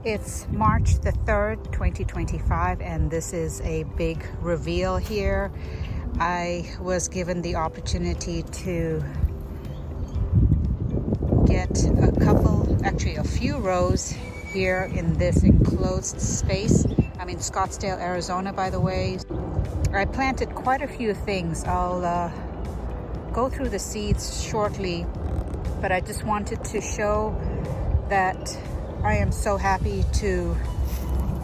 It's March the 3rd, 2025, and this is a big reveal here. I was given the opportunity to get a few rows here in this enclosed space. I'm in Scottsdale, Arizona, by the way. I planted quite a few things. I'll go through the seeds shortly, but I just wanted to show that I am so happy to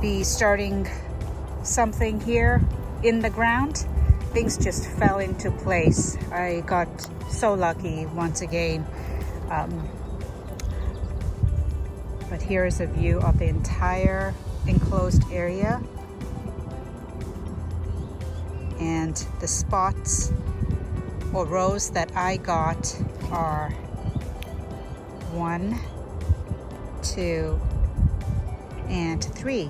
be starting something here in the ground. Things just fell into place. I got so lucky once again. But here is a view of the entire enclosed area. And the spots or rows that I got are 1, 2, and 3.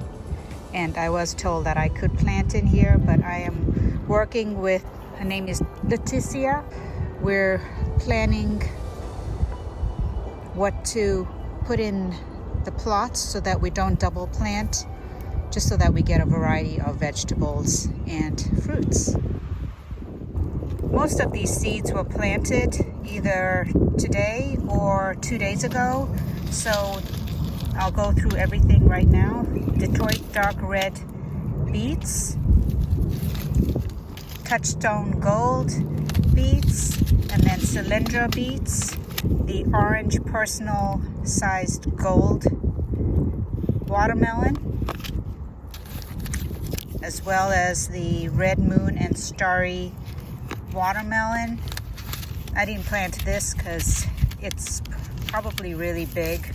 And I was told that I could plant in here, but I am working with, her name is Leticia. We're planning what to put in the plots so that we don't double plant, just so that we get a variety of vegetables and fruits. Most of these seeds were planted either today or 2 days ago, so I'll go through everything right now. Detroit dark red beets, touchstone gold beets, and then cylindra beets, the orange personal sized gold watermelon, as well as the red moon and starry watermelon. I didn't plant this because it's probably really big,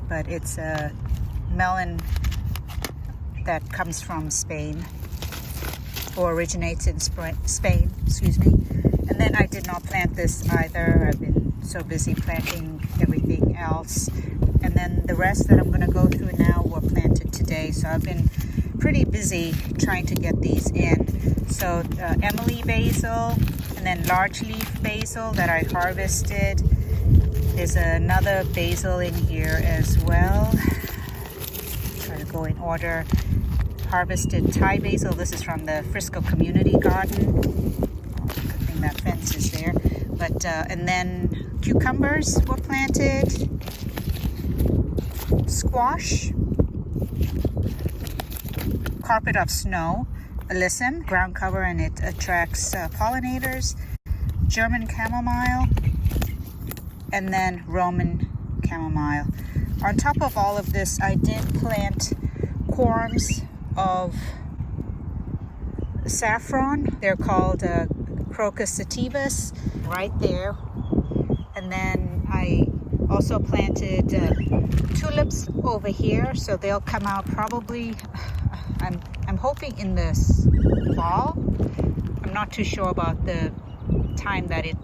but it's a melon that comes from Spain, or originates in Spain, excuse me. And then I did not plant this either. I've been so busy planting everything else. And then the rest that I'm going to go through now were planted today. So I've been pretty busy trying to get these in. So Emily basil, and then large leaf basil that I harvested. There's another basil in here as well. Try to go in order. Harvested Thai basil. This is from the Frisco Community Garden. Good thing that fence is there. But and then cucumbers were planted. Squash. Carpet of snow. Alyssum, ground cover, and it attracts pollinators. German chamomile. And then Roman chamomile. On top of all of this, I did plant corms of saffron. They're called Crocus sativus, right there. And then I also planted tulips over here, so they'll come out probably, I'm hoping in this fall. I'm not too sure about the time that it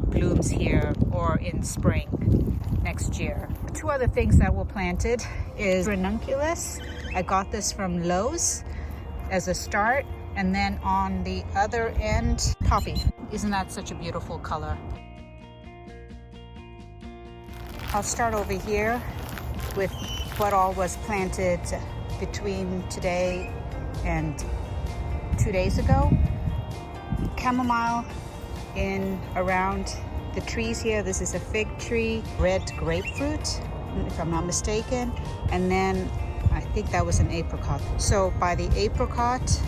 blooms here, or in spring next year. Two other things that were planted is ranunculus. I got this from Lowe's as a start, and then on the other end, poppy. Isn't that such a beautiful color? I'll start over here with what all was planted between today and 2 days ago. Chamomile in around the trees here. This is a fig tree, red grapefruit, if I'm not mistaken, and then I think that was an apricot. So by the apricot,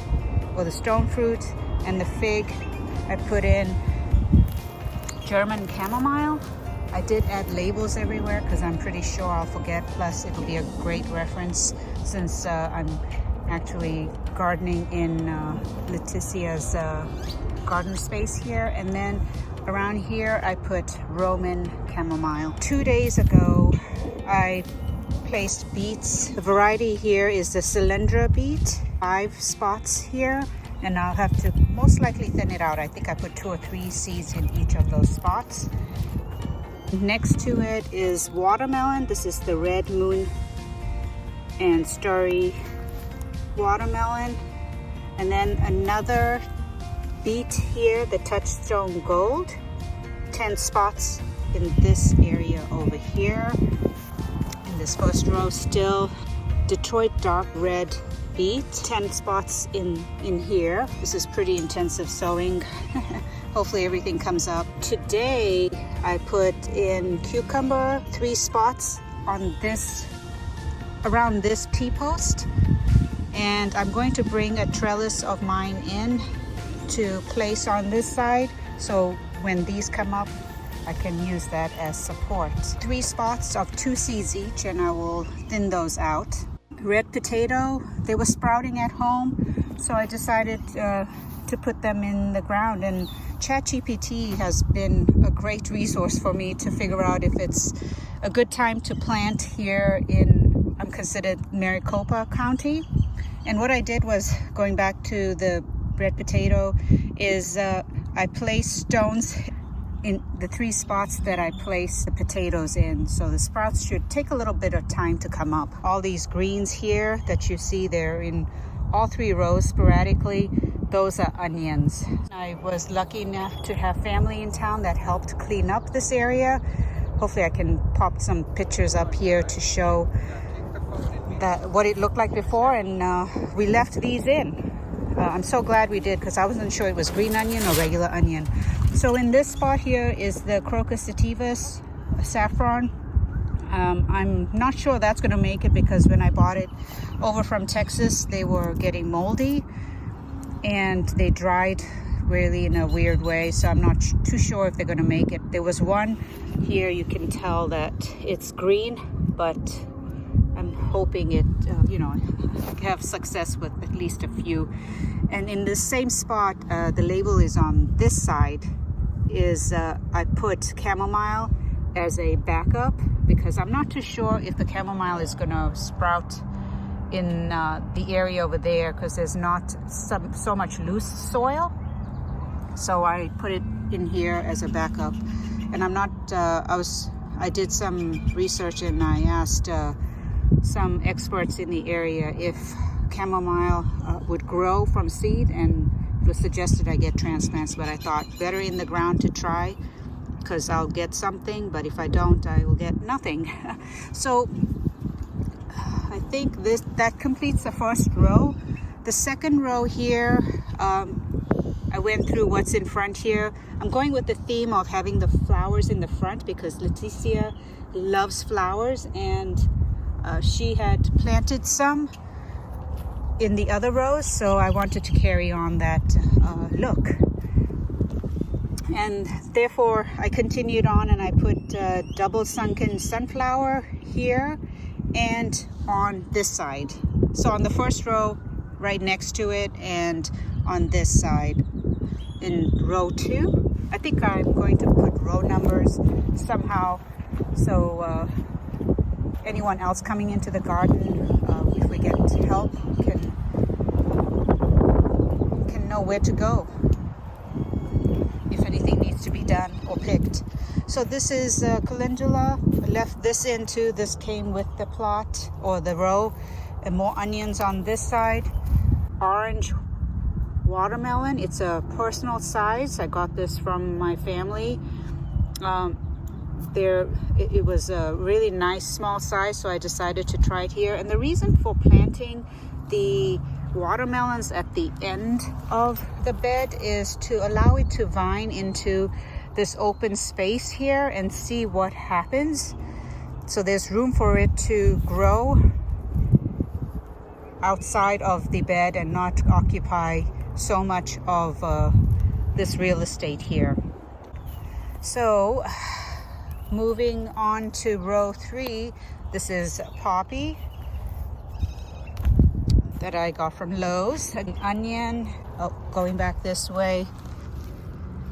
or the stone fruit, and the fig, I put in German chamomile. I did add labels everywhere because I'm pretty sure I'll forget, plus it'll be a great reference since I'm actually gardening in Leticia's garden space here. And then around here I put Roman chamomile. 2 days ago I placed beets. The variety here is the cylindra beet. 5 spots here, and I'll have to most likely thin it out. I think I put 2 or 3 seeds in each of those spots. Next to it is watermelon. This is the red moon and starry watermelon. And then another beet here, the touchstone gold. 10 spots in this area over here. In This first row still Detroit dark red beet, 10 spots in here. This is pretty intensive sowing. Hopefully everything comes up. Today I put in cucumber, 3 spots on this, around this T-post, and I'm going to bring a trellis of mine in to place on this side, so when these come up I can use that as support. 3 spots of 2 seeds each, and I will thin those out. Red potato, they were sprouting at home, so I decided to put them in the ground, and ChatGPT has been a great resource for me to figure out if it's a good time to plant here in, I'm considered Maricopa County. And what I did was, going back to the red potato, is I placed stones in the 3 spots that I placed the potatoes in. So the sprouts should take a little bit of time to come up. All these greens here that you see, they're in all 3 rows sporadically. Those are onions. I was lucky enough to have family in town that helped clean up this area. Hopefully I can pop some pictures up here to show that what it looked like before, and we left these in. I'm so glad we did, because I wasn't sure it was green onion or regular onion. So in this spot here is the Crocus sativus saffron. I'm not sure that's going to make it, because when I bought it over from Texas, they were getting moldy and they dried really in a weird way. So I'm not too sure if they're going to make it. There was one here, you can tell that it's green, but I'm hoping it, have success with at least a few. And in the same spot, the label is on this side, is I put chamomile as a backup, because I'm not too sure if the chamomile is going to sprout in the area over there, because there's not so much loose soil. So I put it in here as a backup. And I'm not, I did some research, and I asked some experts in the area if chamomile would grow from seed, and it was suggested I get transplants, but I thought better in the ground to try, because I'll get something, but if I don't, I will get nothing. So I think that completes the first row. The second row here, I went through what's in front here. I'm going with the theme of having the flowers in the front, because Leticia loves flowers, and she had planted some in the other rows, so I wanted to carry on that look. And therefore I continued on, and I put double sunken sunflower here and on this side. So on the first row right next to it, and on this side in row 2. I think I'm going to put row numbers somehow, so anyone else coming into the garden, if we get help, can know where to go if anything needs to be done or picked. So this is calendula. I left this into, this came with the plot or the row, and more onions on this side. Orange watermelon, it's a personal size. I got this from my family. It was a really nice small size, so I decided to try it here. And the reason for planting the watermelons at the end of the bed is to allow it to vine into this open space here and see what happens. So there's room for it to grow outside of the bed and not occupy so much of this real estate here. So moving on to row 3, this is poppy that I got from Lowe's. An onion, going back this way,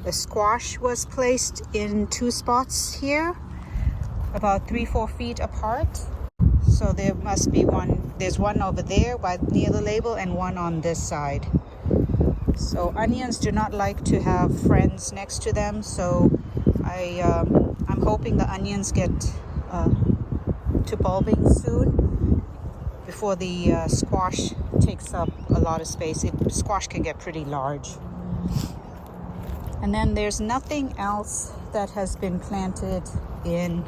the squash was placed in 2 spots here, about 3-4 feet apart. So there must be one, there's one over there near the label, and one on this side. So onions do not like to have friends next to them, so I'm hoping the onions get to bulbing soon before the squash takes up a lot of space. Squash can get pretty large. And then there's nothing else that has been planted in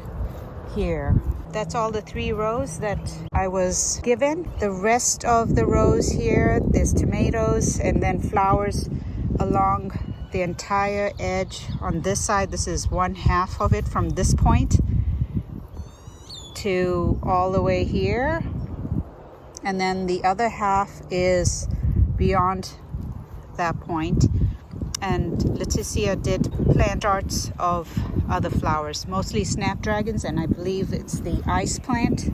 here That's all the 3 rows that I was given. The rest of the rows here, there's tomatoes and then flowers along the entire edge on this side. This is 1/2 of it from this point to all the way here. And then the other half is beyond that point. And Leticia did plant arts of other flowers, mostly snapdragons, and I believe it's the ice plant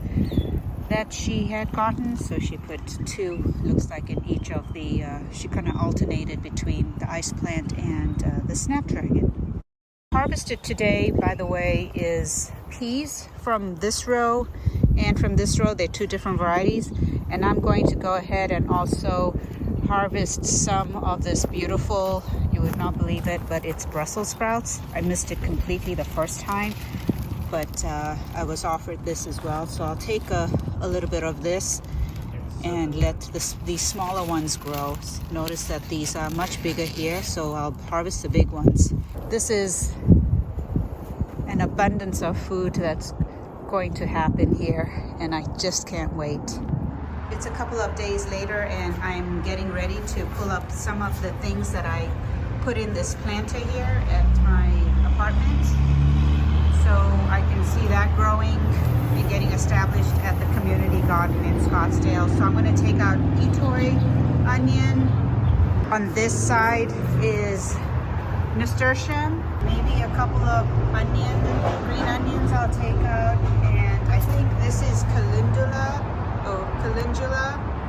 that she had gotten. So she put 2, looks like in each of the, she kind of alternated between the ice plant and the snapdragon. Harvested today, by the way, is peas from this row and from this row. They're 2 different varieties, and I'm going to go ahead and also harvest some of this beautiful, you would not believe it, but it's Brussels sprouts. I missed it completely the first time, but I was offered this as well. So I'll take a little bit of this and let these smaller ones grow. Notice that these are much bigger here, so I'll harvest the big ones. This is an abundance of food that's going to happen here, and I just can't wait. It's a couple of days later, and I'm getting ready to pull up some of the things that I put in this planter here at my apartment. So I can see that growing and getting established at the community garden in Scottsdale. So I'm going to take out Etoy onion. On this side is nasturtium, maybe a couple of green onions I'll take out, and I think this is calendula.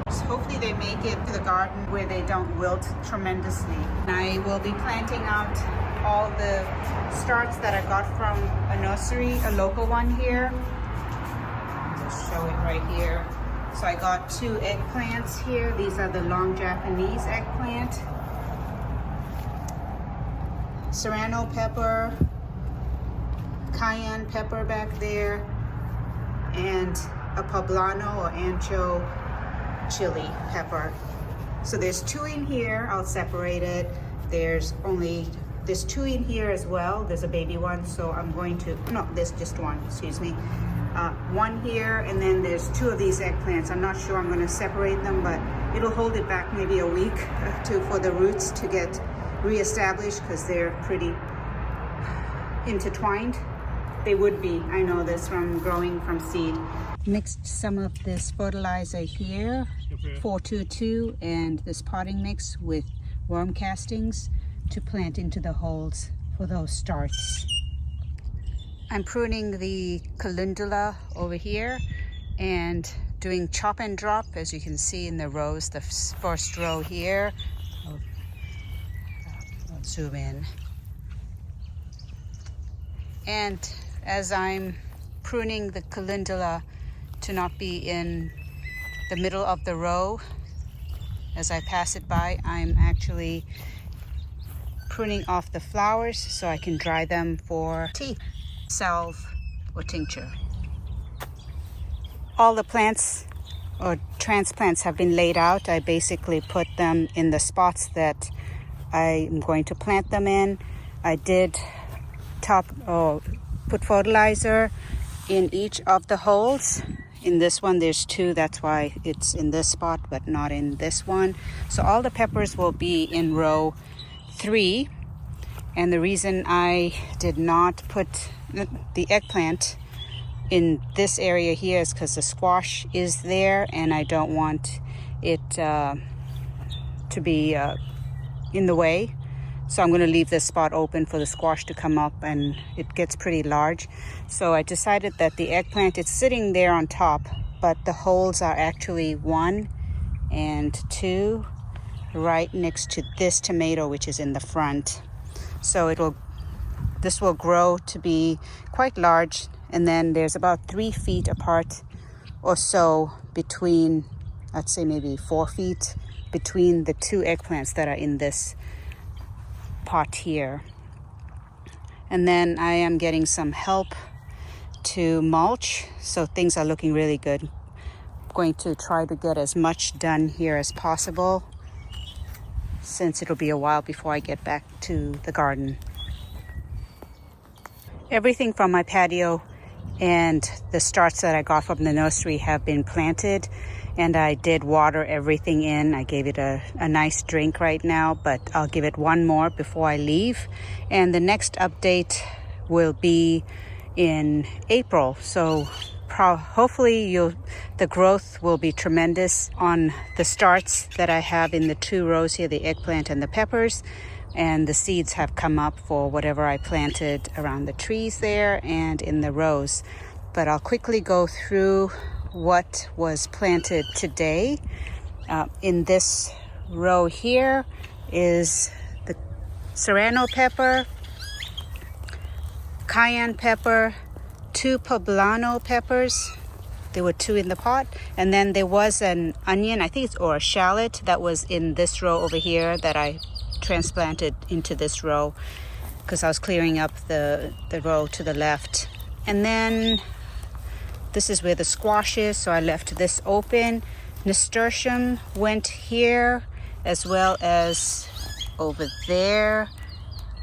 So hopefully they make it to the garden where they don't wilt tremendously. And I will be planting out all the starts that I got from a nursery, a local one here. Just show it right here. So I got 2 eggplants here. These are the long Japanese eggplant. Serrano pepper, cayenne pepper back there, and a poblano or ancho chili pepper. So there's 2 in here. I'll separate it. There's 2 in here as well. There's a baby one, so I'm going to, no, there's just 1, excuse me. 1 here, and then there's 2 of these eggplants. I'm not sure I'm going to separate them, but it'll hold it back maybe a week for the roots to get reestablished, because they're pretty intertwined. They would be, I know this from growing from seed. Mixed some of this fertilizer here, 422, and this potting mix with worm castings to plant into the holes for those starts. I'm pruning the calendula over here and doing chop and drop, as you can see in the rows. The first row here, I'll zoom in. And as I'm pruning the calendula to not be in the middle of the row, as I pass it by, I'm actually pruning off the flowers so I can dry them for tea, salve, or tincture. All the plants or transplants have been laid out. I basically put them in the spots that I'm going to plant them in. I did put fertilizer in each of the holes. In this one there's 2, that's why it's in this spot but not in this one. So all the peppers will be in row 3, and the reason I did not put the eggplant in this area here is because the squash is there, and I don't want it to be in the way. So I'm going to leave this spot open for the squash to come up, and it gets pretty large. So I decided that the eggplant, it's sitting there on top, but the holes are actually 1 and 2 right next to this tomato, which is in the front. So this will grow to be quite large, and then there's about 3 feet apart or so between, I'd say maybe 4 feet between the 2 eggplants that are in this pot here. And then I am getting some help to mulch, so things are looking really good. I'm going to try to get as much done here as possible, since it'll be a while before I get back to the garden. Everything from my patio and the starts that I got from the nursery have been planted, and I did water everything in. I gave it a nice drink right now, but I'll give it one more before I leave. And the next update will be in April, so hopefully the growth will be tremendous on the starts that I have in the 2 rows here, the eggplant and the peppers. And the seeds have come up for whatever I planted around the trees there and in the rows. But I'll quickly go through what was planted today. In this row here is the serrano pepper, cayenne pepper, 2 poblano peppers. There were 2 in the pot. And then there was an onion, I think it's, or a shallot, that was in this row over here that I transplanted into this row because I was clearing up the row to the left. And then this is where the squash is, so I left this open. Nasturtium went here as well as over there.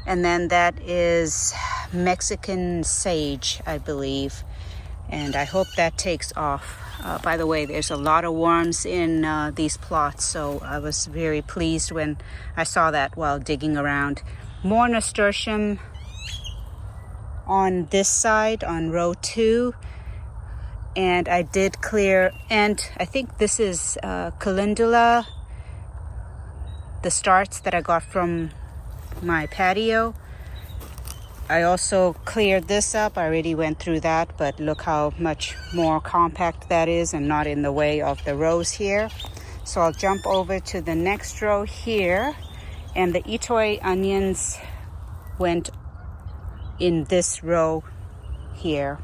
And then that is Mexican sage, I believe. And I hope that takes off. By the way, there's a lot of worms in these plots, so I was very pleased when I saw that while digging around. More nasturtium on this side, on row 2. And I did clear, and I think this is calendula, the starts that I got from my patio. I also cleared this up. I already went through that, but look how much more compact that is and not in the way of the rows here. So I'll jump over to the next row here, and the itoi onions went in this row here.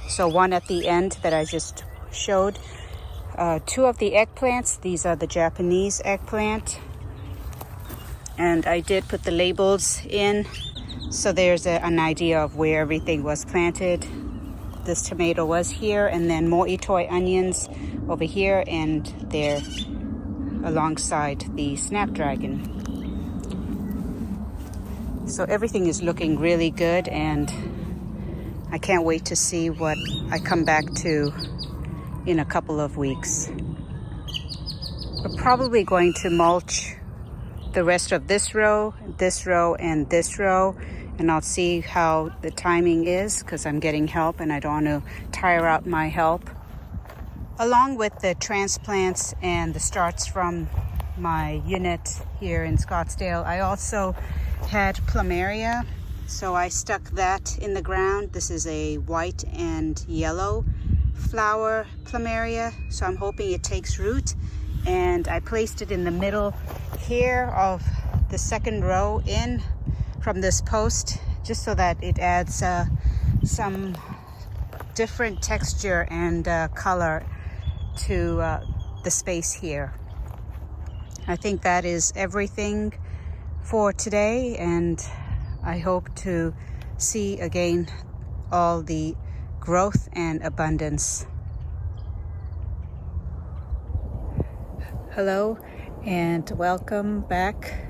So one at the end that I just showed. 2 of the eggplants. These are the Japanese eggplant. And I did put the labels in, so there's an idea of where everything was planted. This tomato was here, and then more itoi onions over here, and there alongside the snapdragon. So everything is looking really good, and I can't wait to see what I come back to in a couple of weeks. We're probably going to mulch the rest of this row, and this row, and I'll see how the timing is because I'm getting help and I don't want to tire out my help. Along with the transplants and the starts from my unit here in Scottsdale, I also had plumeria, so I stuck that in the ground. This is a white and yellow flower plumeria, so I'm hoping it takes root. And I placed it in the middle here of the second row in from this post, just so that it adds some different texture and color to the space here. I think that is everything for today, and I hope to see again all the growth and abundance. Hello and welcome back.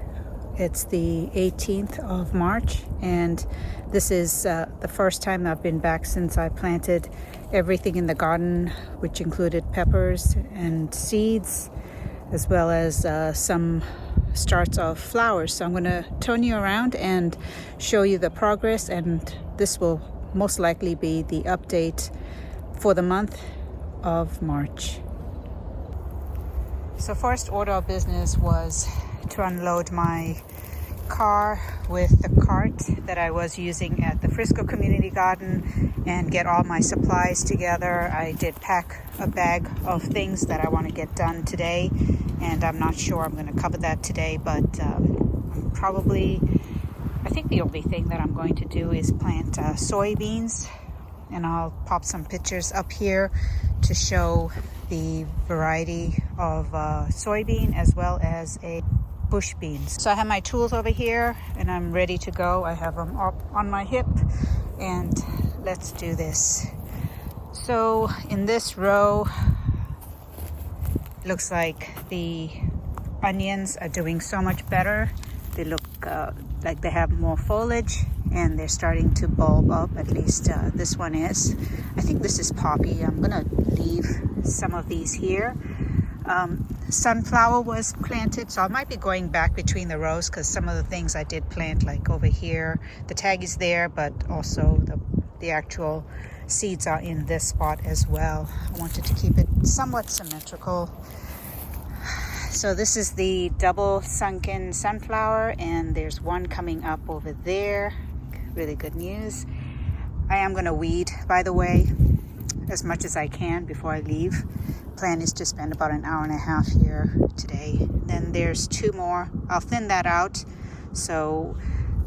It's the 18th of March, and this is the first time I've been back since I planted everything in the garden, which included peppers and seeds, as well as some starts of flowers. So I'm going to turn you around and show you the progress, and this will most likely be the update for the month of March. So first order of business was to unload my car with the cart that I was using at the Frisco Community Garden and get all my supplies together. I did pack a bag of things that I want to get done today, and I'm not sure I'm going to cover that today, but I think the only thing that I'm going to do is plant soybeans, and I'll pop some pictures up here to show the variety of soybean as well as a bush beans. So I have my tools over here and I'm ready to go. I have them up on my hip, and let's do this. So in this row, looks like the onions are doing so much better. They look like they have more foliage, and they're starting to bulb up. At least this one is. I think this is poppy. I'm gonna leave some of these here. Sunflower was planted, so I might be going back between the rows because some of the things I did plant, like over here, the tag is there, but also the actual seeds are in this spot as well. I wanted to keep it somewhat symmetrical. So this is the double sunken sunflower, and there's one coming up over there. Really good news. I am going to weed, by the way, as much as I can before I leave. Plan is to spend about an hour and a half here today. Then there's 2 more. I'll thin that out so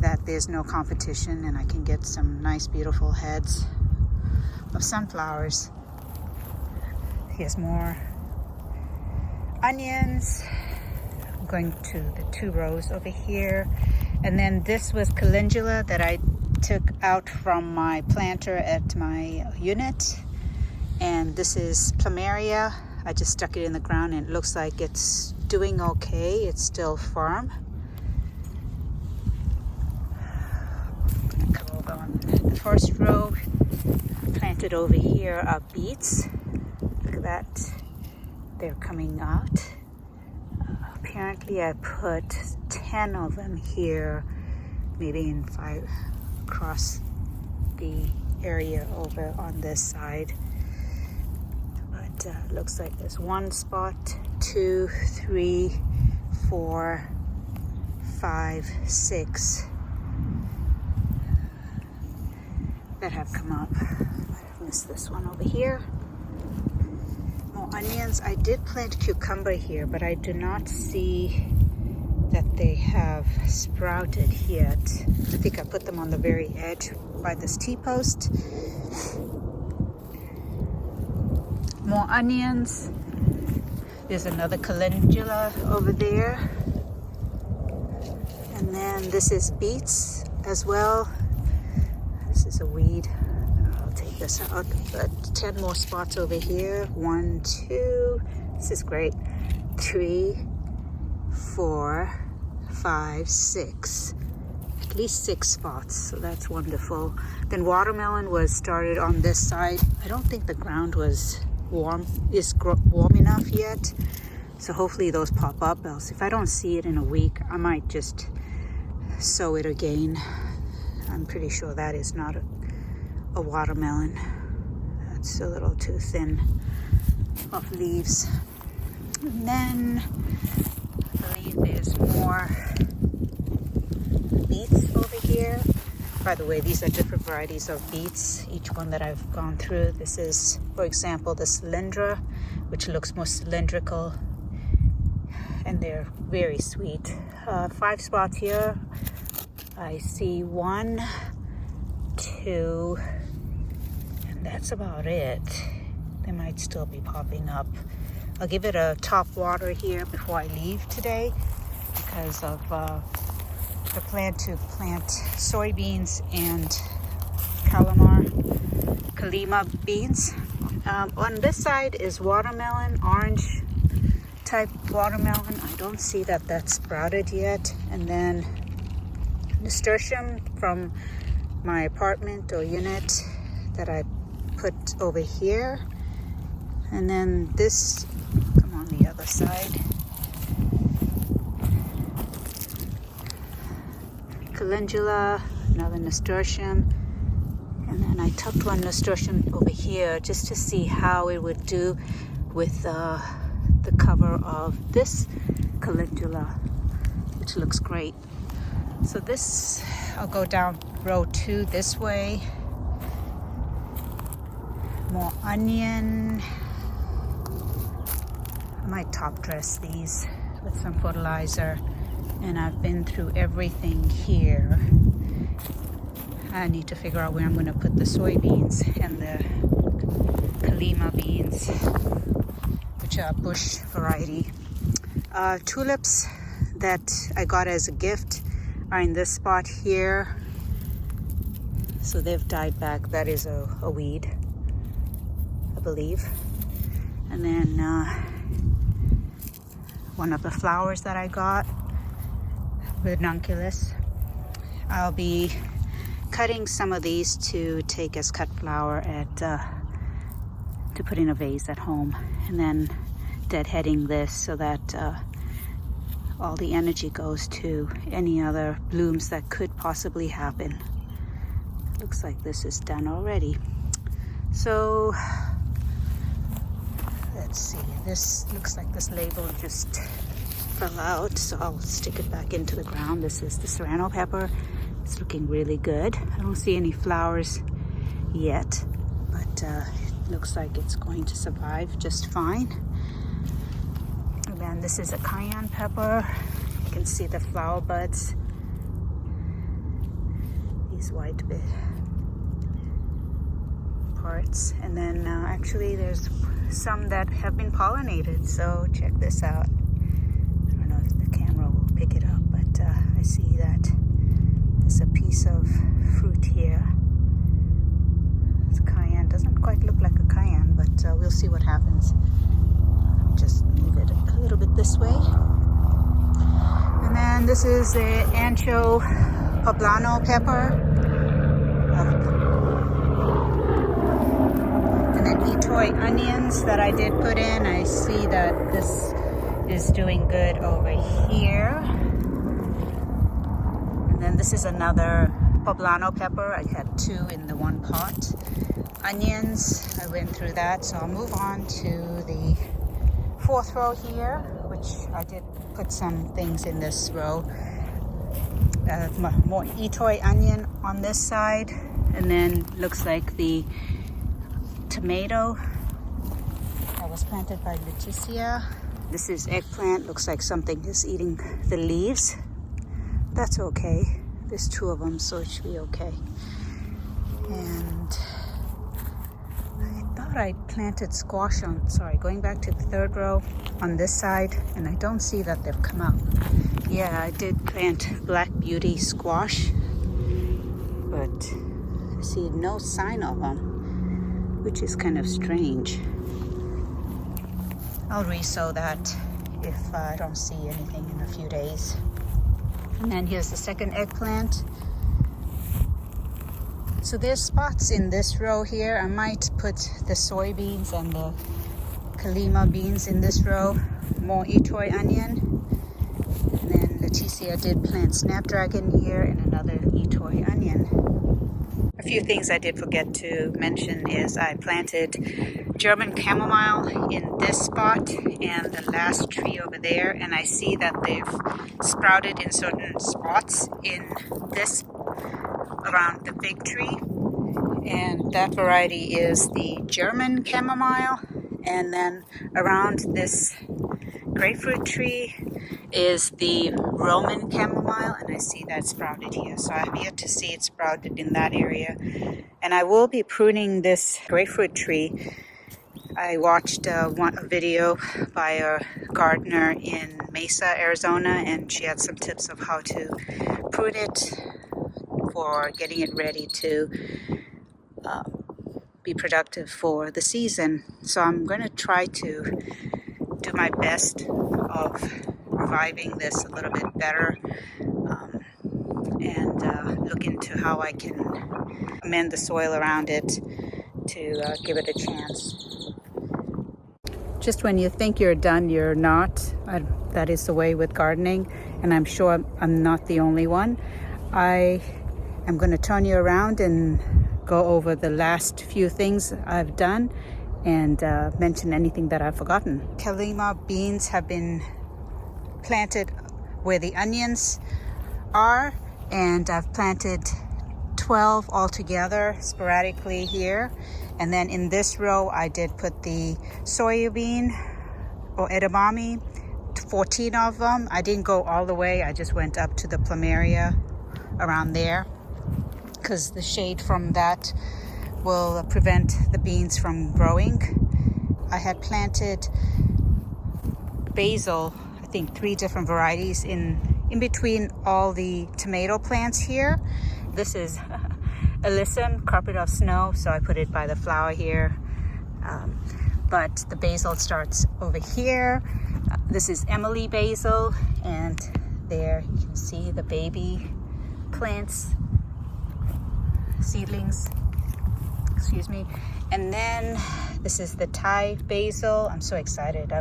that there's no competition and I can get some nice beautiful heads of sunflowers. Here's more onions. I'm going to the 2 rows over here. And then this was calendula that I took out from my planter at my unit. And this is plumeria. I just stuck it in the ground and it looks like it's doing okay. It's still firm. I'm gonna come over on the first row. Planted over here are beets. Look at that. They're coming out. Apparently I put 10 of them here, maybe in 5 across the area over on this side. Looks like there's 1 spot, 2, 3, 4, 5, 6 that have come up. I missed this one over here. More onions. I did plant cucumber here, but I do not see that they have sprouted yet. I think I put them on the very edge by this T-post. More onions. There's another calendula over there. And then this is beets as well. This is a weed. I'll take this out. But 10 more spots over here. 1, 2. This is great. 3, 4, 5, 6. At least 6 spots. So that's wonderful. Then watermelon was started on this side. I don't think the ground was warm enough yet, so hopefully those pop up. Else if I don't see it in a week, I might just sow it again. I'm pretty sure that is not a watermelon. That's a little too thin of leaves. And then I believe there's more beets over here. By the way, these are different varieties of beets, each one that I've gone through. This is, for example, the cylindra, which looks more cylindrical, and they're very sweet. 5 spots here. I see 1, 2, and that's about it. They might still be popping up. I'll give it a top water here before I leave today because of the plan to plant soybeans and kalima beans. On this side is watermelon, orange type watermelon. I don't see that that's sprouted yet. And then nasturtium from my apartment or unit that I put over here. And then this, come on the other side. Calendula, another nasturtium, and then I tucked one nasturtium over here just to see how it would do with the cover of this calendula, which looks great. So this, I'll go down row 2 this way. More onion. I might top dress these with some fertilizer. And I've been through everything here. I need to figure out where I'm going to put the soybeans and the kalima beans, which are bush variety. Tulips that I got as a gift are in this spot here. So they've died back. That is a weed, I believe. And then one of the flowers that I got, ranunculus. I'll be cutting some of these to take as cut flower to put in a vase at home, and then deadheading this so that all the energy goes to any other blooms that could possibly happen. Looks like this is done already. So let's see, this looks like this label just fell out, so I'll stick it back into the ground. This is the serrano pepper. It's looking really good. I don't see any flowers yet, but it looks like it's going to survive just fine. And then this is a cayenne pepper. You can see the flower buds. These white bit parts. And then actually there's some that have been pollinated, so check this out. I don't know if the camera will pick it up, but I see that there's a piece of fruit here. It's cayenne. Doesn't quite look like a cayenne, but we'll see what happens. Just move it a little bit this way. And then this is the ancho poblano pepper. And then Itoy onions that I did put in. I see that this is doing good over here. And then this is another poblano pepper. I had 2 in the one pot. Onions, I went through that, so I'll move on to the 4th row here, which I did put some things in this row. More Itoy onion on this side, and then looks like the tomato that was planted by Leticia. This is eggplant. Looks like something is eating the leaves. That's okay. There's 2 of them, so it should be okay. And I thought I planted squash on, going back to the 3rd row on this side, and I don't see that they've come up. Yeah, I did plant black beauty squash, but I see no sign of them, which is kind of strange. I'll re-sow that if I don't see anything in a few days. And then here's the 2nd eggplant. So there's spots in this row here. I might put the soybeans and the kalima beans in this row. More Itoy onion. And then Leticia did plant snapdragon here and another Itoy onion. A few things I did forget to mention is I planted German chamomile in this spot and the last tree over there, and I see that they've sprouted in certain spots in this around the fig tree, and that variety is the German chamomile, and then around this grapefruit tree is the Roman chamomile, and I see that sprouted here. So I have yet to see it sprouted in that area. And I will be pruning this grapefruit tree. I watched a video by a gardener in Mesa, Arizona, and she had some tips of how to prune it for getting it ready to be productive for the season. So I'm going to try to do my best of reviving this a little bit better and look into how I can amend the soil around it to give it a chance. Just when you think you're done, you're not. That is the way with gardening, and I'm sure I'm not the only one. I am going to turn you around and go over the last few things I've done and mention anything that I've forgotten. Kalima beans have been planted where the onions are, and I've planted 12 altogether sporadically here. And then in this row I did put the soybean or edamame, 14 of them. I didn't go all the way, I just went up to the plumeria around there because the shade from that will prevent the beans from growing. I had planted basil, I think 3 different varieties in between all the tomato plants here. This is Alyssum, carpet of snow, so I put it by the flower here. But the basil starts over here. This is Emily basil, and there you can see the baby plants seedlings. Excuse me. And then this is the Thai basil. I'm so excited.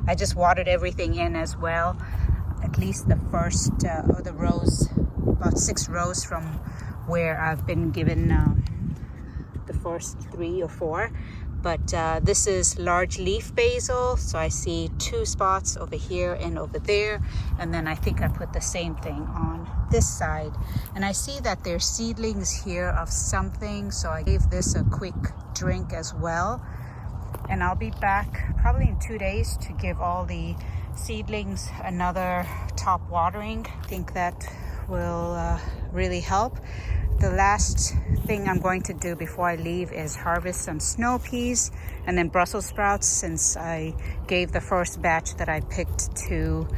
I just watered everything in as well. At least the first or the rows, about 6 rows from where I've been given the first 3 or 4. But this is large leaf basil, so I see 2 spots over here and over there. And then I think I put the same thing on this side. And I see that there's seedlings here of something, so I gave this a quick drink as well. And I'll be back probably in 2 days to give all the seedlings another top watering. I think that will really help. The last thing I'm going to do before I leave is harvest some snow peas and then Brussels sprouts, since I gave the first batch that I picked to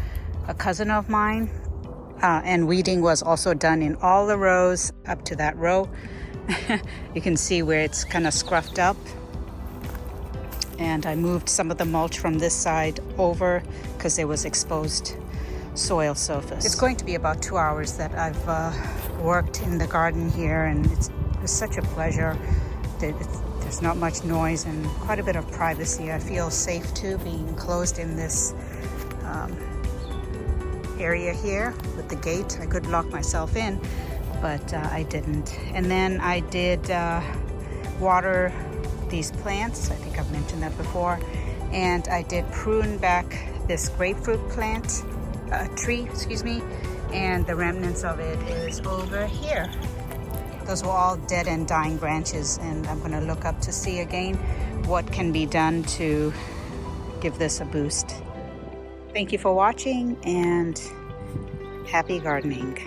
a cousin of mine. And weeding was also done in all the rows up to that row. You can see where it's kind of scruffed up. And I moved some of the mulch from this side over because there was exposed soil surface. It's going to be about 2 hours that I've worked in the garden here, and it's such a pleasure. There's not much noise and quite a bit of privacy. I feel safe too, being enclosed in this area here with the gate. I could lock myself in, but I didn't. And then I did water these plants. I think I've mentioned that before. And I did prune back this grapefruit plant tree, excuse me, and the remnants of it is over here. Those were all dead and dying branches, and I'm going to look up to see again what can be done to give this a boost. Thank you for watching, and happy gardening.